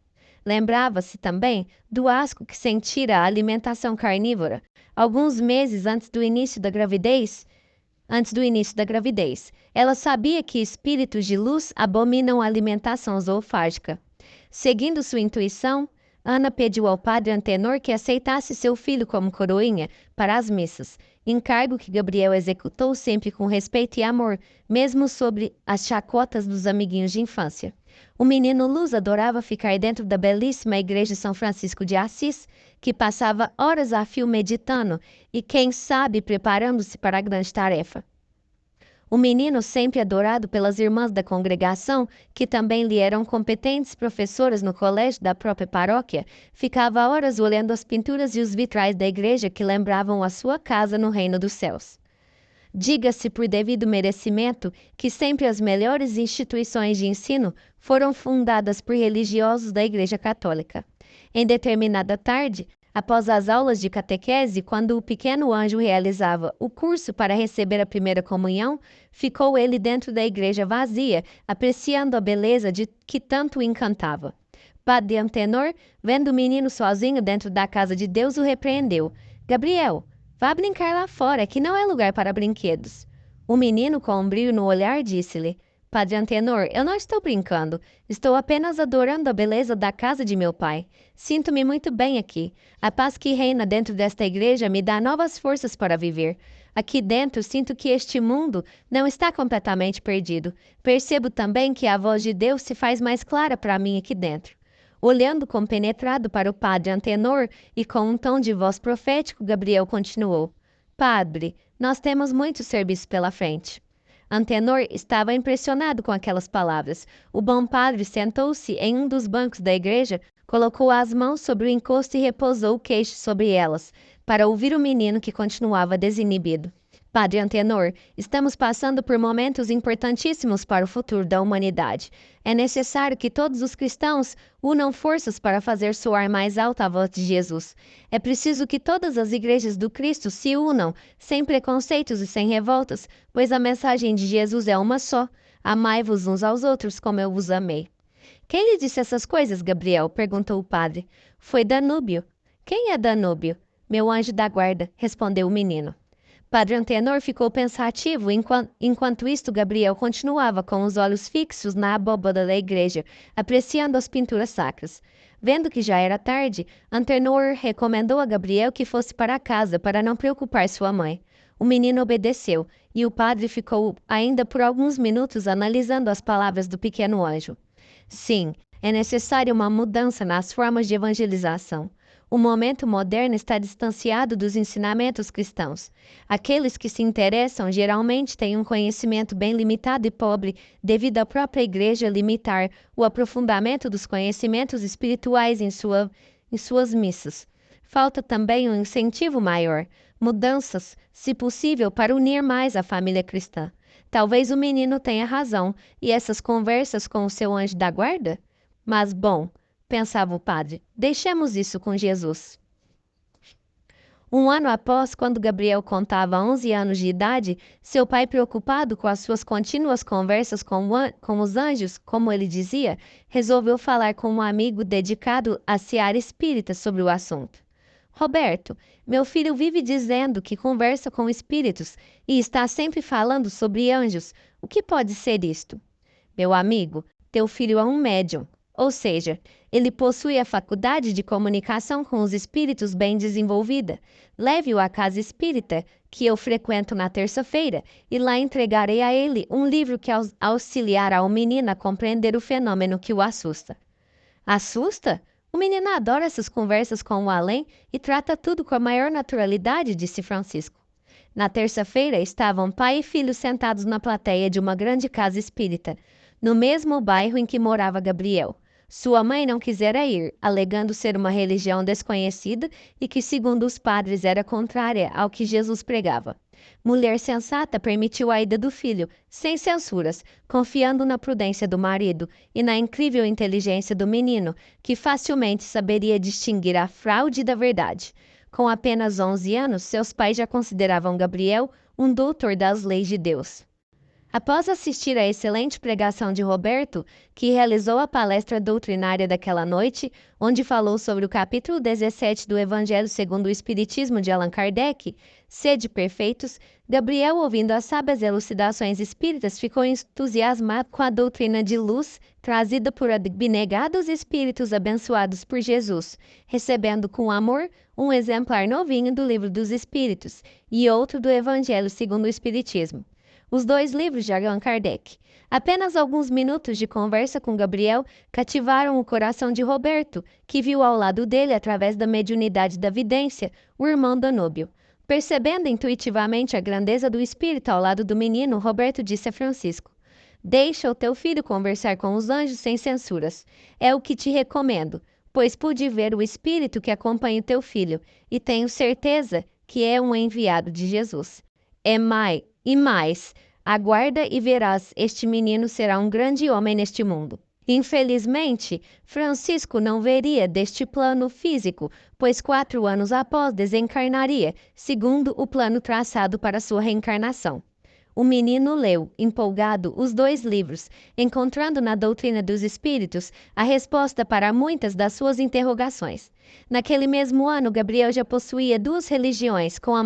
Lembrava-se também do asco que sentira a alimentação carnívora, alguns meses antes do início da gravidez. Ela sabia que espíritos de luz abominam a alimentação zoofágica. Seguindo sua intuição, Ana pediu ao padre Antenor que aceitasse seu filho como coroinha para as missas, encargo que Gabriel executou sempre com respeito e amor, mesmo sobre as chacotas dos amiguinhos de infância. O menino Luz adorava ficar dentro da belíssima igreja de São Francisco de Assis, que passava horas a fio meditando e, quem sabe, preparando-se para a grande tarefa. O menino, sempre adorado pelas irmãs da congregação, que também lhe eram competentes professoras no colégio da própria paróquia, ficava horas olhando as pinturas e os vitrais da igreja que lembravam a sua casa no reino dos céus. Diga-se por devido merecimento que sempre as melhores instituições de ensino foram fundadas por religiosos da Igreja Católica. Em determinada tarde, após as aulas de catequese, quando o pequeno anjo realizava o curso para receber a primeira comunhão, ficou ele dentro da igreja vazia, apreciando a beleza de que tanto o encantava. Padre Antenor, vendo o menino sozinho dentro da casa de Deus, o repreendeu. Gabriel, vá brincar lá fora, que não é lugar para brinquedos. O menino, com um brilho no olhar, disse-lhe: Padre Antenor, eu não estou brincando. Estou apenas adorando a beleza da casa de meu pai. Sinto-me muito bem aqui. A paz que reina dentro desta igreja me dá novas forças para viver. Aqui dentro sinto que este mundo não está completamente perdido. Percebo também que a voz de Deus se faz mais clara para mim aqui dentro. Olhando compenetrado para o padre Antenor e com um tom de voz profético, Gabriel continuou: Padre, nós temos muito serviço pela frente. Antenor estava impressionado com aquelas palavras. O bom padre sentou-se em um dos bancos da igreja, colocou as mãos sobre o encosto e repousou o queixo sobre elas, para ouvir o menino que continuava desinibido. Padre Antenor, estamos passando por momentos importantíssimos para o futuro da humanidade. É necessário que todos os cristãos unam forças para fazer soar mais alta a voz de Jesus. É preciso que todas as igrejas do Cristo se unam, sem preconceitos e sem revoltas, pois a mensagem de Jesus é uma só: amai-vos uns aos outros como eu vos amei. Quem lhe disse essas coisas, Gabriel? Perguntou o padre. Foi Danúbio. Quem é Danúbio? Meu anjo da guarda, respondeu o menino. Padre Antenor ficou pensativo, enquanto isto Gabriel continuava com os olhos fixos na abóbada da igreja, apreciando as pinturas sacras. Vendo que já era tarde, Antenor recomendou a Gabriel que fosse para casa para não preocupar sua mãe. O menino obedeceu, e o padre ficou ainda por alguns minutos analisando as palavras do pequeno anjo. Sim, é necessária uma mudança nas formas de evangelização. O momento moderno está distanciado dos ensinamentos cristãos. Aqueles que se interessam geralmente têm um conhecimento bem limitado e pobre, devido à própria Igreja limitar o aprofundamento dos conhecimentos espirituais em suas missas. Falta também um incentivo maior, mudanças, se possível, para unir mais a família cristã. Talvez o menino tenha razão, e essas conversas com o seu anjo da guarda? Mas, bom, pensava o padre, deixemos isso com Jesus. Um ano após, quando Gabriel contava 11 anos de idade, seu pai, preocupado com as suas contínuas conversas com os anjos, como ele dizia, resolveu falar com um amigo dedicado à seara espírita sobre o assunto. Roberto, meu filho vive dizendo que conversa com espíritos e está sempre falando sobre anjos. O que pode ser isto? Meu amigo, teu filho é um médium. ou seja, ele possui a faculdade de comunicação com os espíritos bem desenvolvida. Leve-o à casa espírita, que eu frequento na terça-feira, e lá entregarei a ele um livro que auxiliará o menino a compreender o fenômeno que o assusta. Assusta? O menino adora essas conversas com o além e trata tudo com a maior naturalidade, disse Francisco. Na terça-feira estavam pai e filho sentados na plateia de uma grande casa espírita, no mesmo bairro em que morava Gabriel. Sua mãe não quisera ir, alegando ser uma religião desconhecida e que, segundo os padres, era contrária ao que Jesus pregava. Mulher sensata permitiu a ida do filho, sem censuras, confiando na prudência do marido e na incrível inteligência do menino, que facilmente saberia distinguir a fraude da verdade. Com apenas 11 anos, seus pais já consideravam Gabriel um doutor das leis de Deus. Após assistir à excelente pregação de Roberto, que realizou a palestra doutrinária daquela noite, onde falou sobre o capítulo 17 do Evangelho segundo o Espiritismo de Allan Kardec, Sede Perfeitos, Gabriel, ouvindo as sábias elucidações espíritas, ficou entusiasmado com a doutrina de luz trazida por abnegados espíritos abençoados por Jesus, recebendo com amor um exemplar novinho do Livro dos Espíritos e outro do Evangelho segundo o Espiritismo. Os 2 livros de Allan Kardec. Apenas alguns minutos de conversa com Gabriel cativaram o coração de Roberto, que viu ao lado dele, através da mediunidade da vidência, o irmão Danúbio. Percebendo intuitivamente a grandeza do espírito ao lado do menino, Roberto disse a Francisco: Deixa o teu filho conversar com os anjos sem censuras. É o que te recomendo, pois pude ver o espírito que acompanha o teu filho, e tenho certeza que é um enviado de Jesus. E mais, aguarda e verás, este menino será um grande homem neste mundo. Infelizmente, Francisco não veria deste plano físico, pois 4 anos após desencarnaria, segundo o plano traçado para sua reencarnação. O menino leu, empolgado, os 2 livros, encontrando na doutrina dos espíritos a resposta para muitas das suas interrogações. Naquele mesmo ano, Gabriel já possuía 2 religiões, como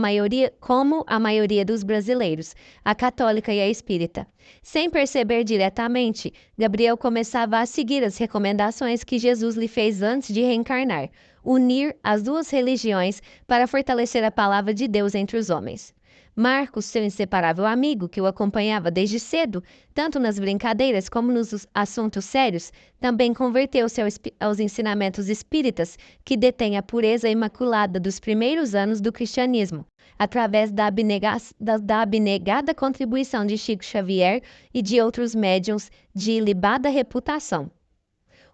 a maioria dos brasileiros, a católica e a espírita. Sem perceber diretamente, Gabriel começava a seguir as recomendações que Jesus lhe fez antes de reencarnar, unir as 2 religiões para fortalecer a palavra de Deus entre os homens. Marcos, seu inseparável amigo, que o acompanhava desde cedo, tanto nas brincadeiras como nos assuntos sérios, também converteu-se aos ensinamentos espíritas, que detêm a pureza imaculada dos primeiros anos do cristianismo, através da abnegada contribuição de Chico Xavier e de outros médiuns de ilibada reputação.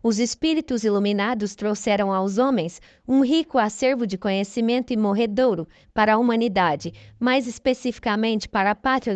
Os espíritos iluminados trouxeram aos homens um rico acervo de conhecimento imorredouro para a humanidade, mais especificamente para a pátria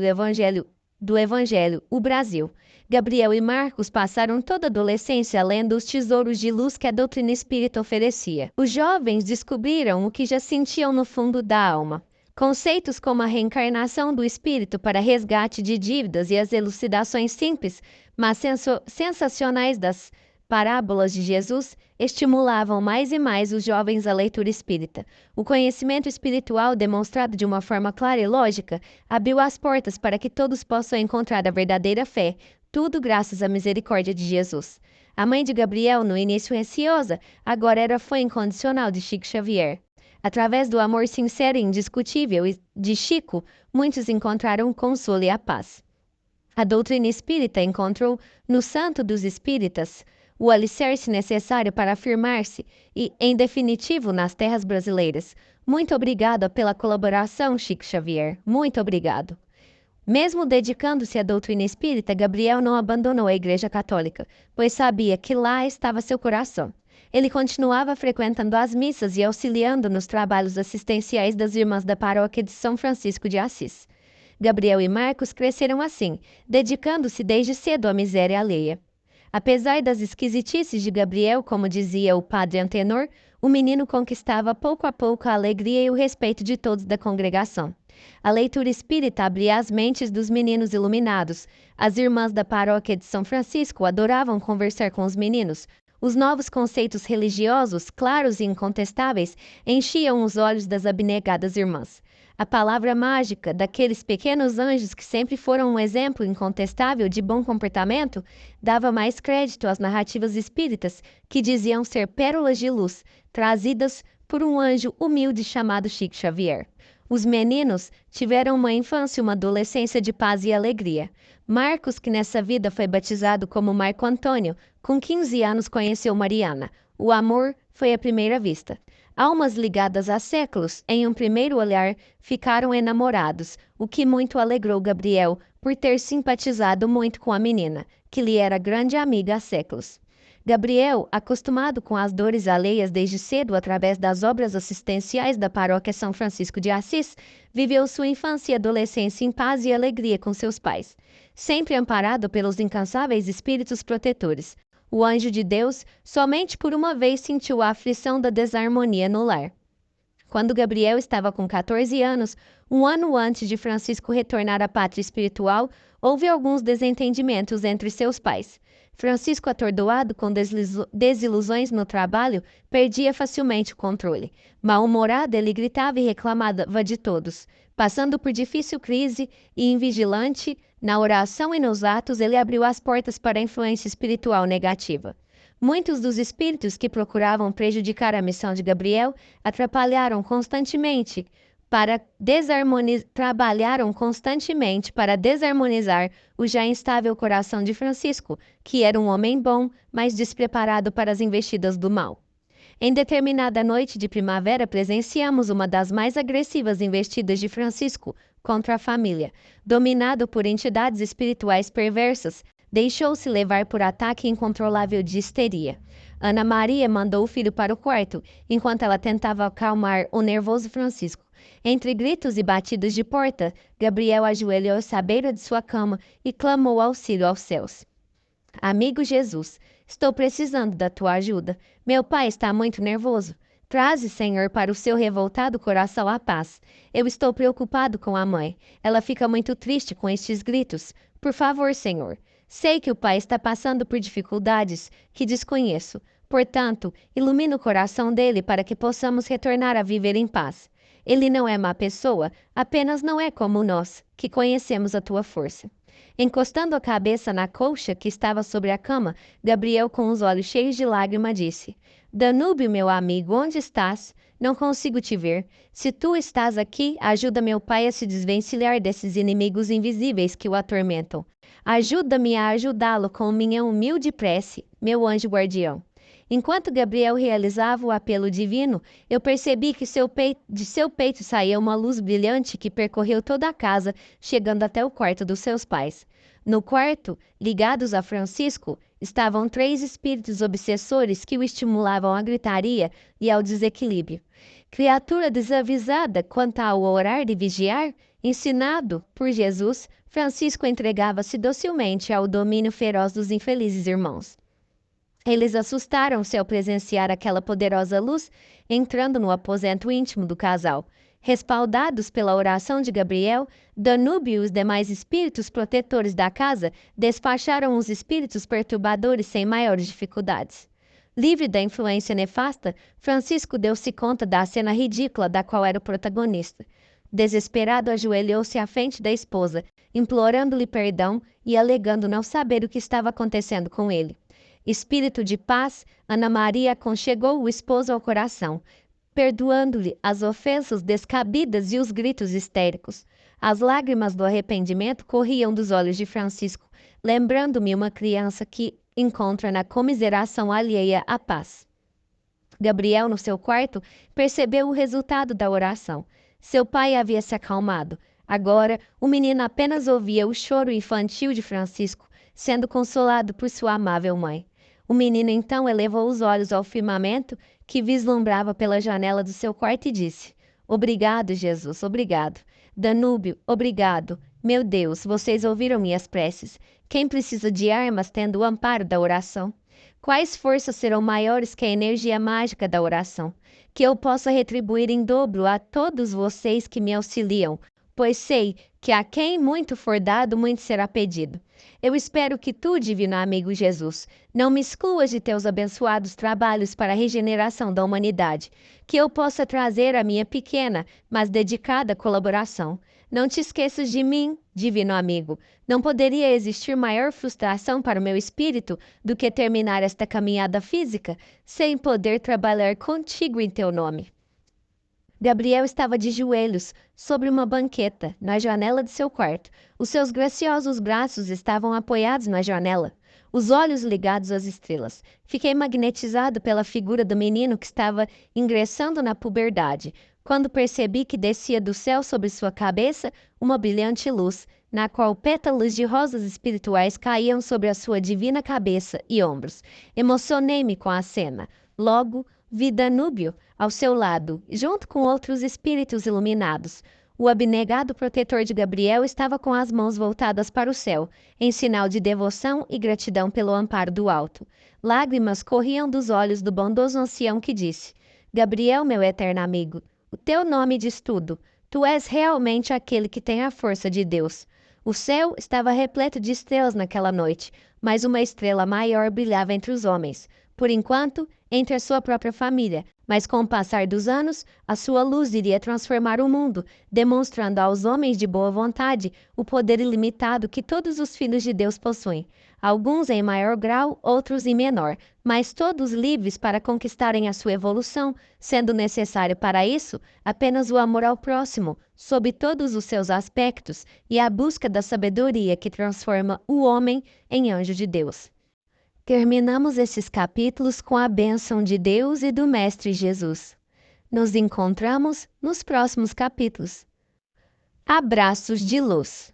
do Evangelho, o Brasil. Gabriel e Marcos passaram toda a adolescência lendo os tesouros de luz que a doutrina espírita oferecia. Os jovens descobriram o que já sentiam no fundo da alma. Conceitos como a reencarnação do espírito para resgate de dívidas e as elucidações simples, mas sensacionais das parábolas de Jesus estimulavam mais e mais os jovens à leitura espírita. O conhecimento espiritual, demonstrado de uma forma clara e lógica, abriu as portas para que todos possam encontrar a verdadeira fé, tudo graças à misericórdia de Jesus. A mãe de Gabriel, no início receosa, agora era fã incondicional de Chico Xavier. Através do amor sincero e indiscutível de Chico, muitos encontraram o consolo e a paz. A doutrina espírita encontrou no Santo dos Espíritas o alicerce necessário para afirmar-se e, em definitivo, nas terras brasileiras. Muito obrigado pela colaboração, Chico Xavier. Muito obrigado. Mesmo dedicando-se à doutrina espírita, Gabriel não abandonou a Igreja Católica, pois sabia que lá estava seu coração. Ele continuava frequentando as missas e auxiliando nos trabalhos assistenciais das irmãs da paróquia de São Francisco de Assis. Gabriel e Marcos cresceram assim, dedicando-se desde cedo à miséria alheia. Apesar das esquisitices de Gabriel, como dizia o padre Antenor, o menino conquistava pouco a pouco a alegria e o respeito de todos da congregação. A leitura espírita abria as mentes dos meninos iluminados. As irmãs da paróquia de São Francisco adoravam conversar com os meninos. Os novos conceitos religiosos, claros e incontestáveis, enchiam os olhos das abnegadas irmãs. A palavra mágica daqueles pequenos anjos que sempre foram um exemplo incontestável de bom comportamento dava mais crédito às narrativas espíritas, que diziam ser pérolas de luz, trazidas por um anjo humilde chamado Chico Xavier. Os meninos tiveram uma infância e uma adolescência de paz e alegria. Marcos, que nessa vida foi batizado como Marco Antônio, com 15 anos conheceu Mariana. O amor foi à primeira vista. Almas ligadas há séculos, em um primeiro olhar, ficaram enamorados, o que muito alegrou Gabriel por ter simpatizado muito com a menina, que lhe era grande amiga há séculos. Gabriel, acostumado com as dores alheias desde cedo através das obras assistenciais da paróquia São Francisco de Assis, viveu sua infância e adolescência em paz e alegria com seus pais, sempre amparado pelos incansáveis espíritos protetores. O anjo de Deus somente por uma vez sentiu a aflição da desarmonia no lar. Quando Gabriel estava com 14 anos, um ano antes de Francisco retornar à pátria espiritual, houve alguns desentendimentos entre seus pais. Francisco, atordoado com desilusões no trabalho, perdia facilmente o controle. Mal-humorado, ele gritava e reclamava de todos. Passando por difícil crise e invigilante, na oração e nos atos, ele abriu as portas para a influência espiritual negativa. Muitos dos espíritos que procuravam prejudicar a missão de Gabriel trabalharam constantemente para desarmonizar o já instável coração de Francisco, que era um homem bom, mas despreparado para as investidas do mal. Em determinada noite de primavera, presenciamos uma das mais agressivas investidas de Francisco contra a família. Dominado por entidades espirituais perversas, deixou-se levar por ataque incontrolável de histeria. Ana Maria mandou o filho para o quarto, enquanto ela tentava acalmar o nervoso Francisco. Entre gritos e batidos de porta, Gabriel ajoelhou-se à beira de sua cama e clamou auxílio aos céus. Amigo Jesus, estou precisando da tua ajuda. Meu pai está muito nervoso. Traze, Senhor, para o seu revoltado coração a paz. Eu estou preocupado com a mãe. Ela fica muito triste com estes gritos. Por favor, Senhor. Sei que o pai está passando por dificuldades que desconheço. Portanto, ilumina o coração dele para que possamos retornar a viver em paz. Ele não é má pessoa, apenas não é como nós, que conhecemos a tua força. Encostando a cabeça na colcha que estava sobre a cama, Gabriel, com os olhos cheios de lágrima, disse: Danúbio, meu amigo, onde estás? Não consigo te ver. Se tu estás aqui, ajuda meu pai a se desvencilhar desses inimigos invisíveis que o atormentam. Ajuda-me a ajudá-lo com minha humilde prece, meu anjo guardião. Enquanto Gabriel realizava o apelo divino, eu percebi que de seu peito saía uma luz brilhante que percorreu toda a casa, chegando até o quarto dos seus pais. No quarto, ligados a Francisco, estavam 3 espíritos obsessores que o estimulavam à gritaria e ao desequilíbrio. Criatura desavisada quanto ao orar e vigiar, ensinado por Jesus, Francisco entregava-se docilmente ao domínio feroz dos infelizes irmãos. Eles assustaram-se ao presenciar aquela poderosa luz entrando no aposento íntimo do casal. Respaldados pela oração de Gabriel, Danúbio e os demais espíritos protetores da casa despacharam os espíritos perturbadores sem maiores dificuldades. Livre da influência nefasta, Francisco deu-se conta da cena ridícula da qual era o protagonista. Desesperado, ajoelhou-se à frente da esposa, implorando-lhe perdão e alegando não saber o que estava acontecendo com ele. Espírito de paz, Ana Maria aconchegou o esposo ao coração, perdoando-lhe as ofensas descabidas e os gritos histéricos. As lágrimas do arrependimento corriam dos olhos de Francisco, lembrando-me uma criança que encontra na comiseração alheia a paz. Gabriel, no seu quarto, percebeu o resultado da oração. Seu pai havia se acalmado. Agora, o menino apenas ouvia o choro infantil de Francisco, sendo consolado por sua amável mãe. O menino então elevou os olhos ao firmamento que vislumbrava pela janela do seu quarto e disse: Obrigado, Jesus, obrigado. Danúbio, obrigado. Meu Deus, vocês ouviram minhas preces. Quem precisa de armas tendo o amparo da oração? Quais forças serão maiores que a energia mágica da oração? Que eu possa retribuir em dobro a todos vocês que me auxiliam, pois sei que a quem muito for dado, muito será pedido. Eu espero que tu, divino amigo Jesus, não me excluas de teus abençoados trabalhos para a regeneração da humanidade, que eu possa trazer a minha pequena, mas dedicada colaboração. Não te esqueças de mim, divino amigo. Não poderia existir maior frustração para o meu espírito do que terminar esta caminhada física sem poder trabalhar contigo em teu nome. Gabriel estava de joelhos sobre uma banqueta na janela de seu quarto. Os seus graciosos braços estavam apoiados na janela, os olhos ligados às estrelas. Fiquei magnetizado pela figura do menino que estava ingressando na puberdade, quando percebi que descia do céu sobre sua cabeça uma brilhante luz, na qual pétalas de rosas espirituais caíam sobre a sua divina cabeça e ombros. Emocionei-me com a cena. Logo, vi Danúbio ao seu lado, junto com outros espíritos iluminados. O abnegado protetor de Gabriel estava com as mãos voltadas para o céu, em sinal de devoção e gratidão pelo amparo do alto. Lágrimas corriam dos olhos do bondoso ancião que disse: Gabriel, meu eterno amigo, o teu nome diz tudo. Tu és realmente aquele que tem a força de Deus. O céu estava repleto de estrelas naquela noite, mas uma estrela maior brilhava entre os homens. Por enquanto, entre a sua própria família, mas com o passar dos anos, a sua luz iria transformar o mundo, demonstrando aos homens de boa vontade o poder ilimitado que todos os filhos de Deus possuem, alguns em maior grau, outros em menor, mas todos livres para conquistarem a sua evolução, sendo necessário para isso apenas o amor ao próximo, sob todos os seus aspectos, e a busca da sabedoria que transforma o homem em anjo de Deus. Terminamos esses capítulos com a bênção de Deus e do Mestre Jesus. Nos encontramos nos próximos capítulos. Abraços de luz.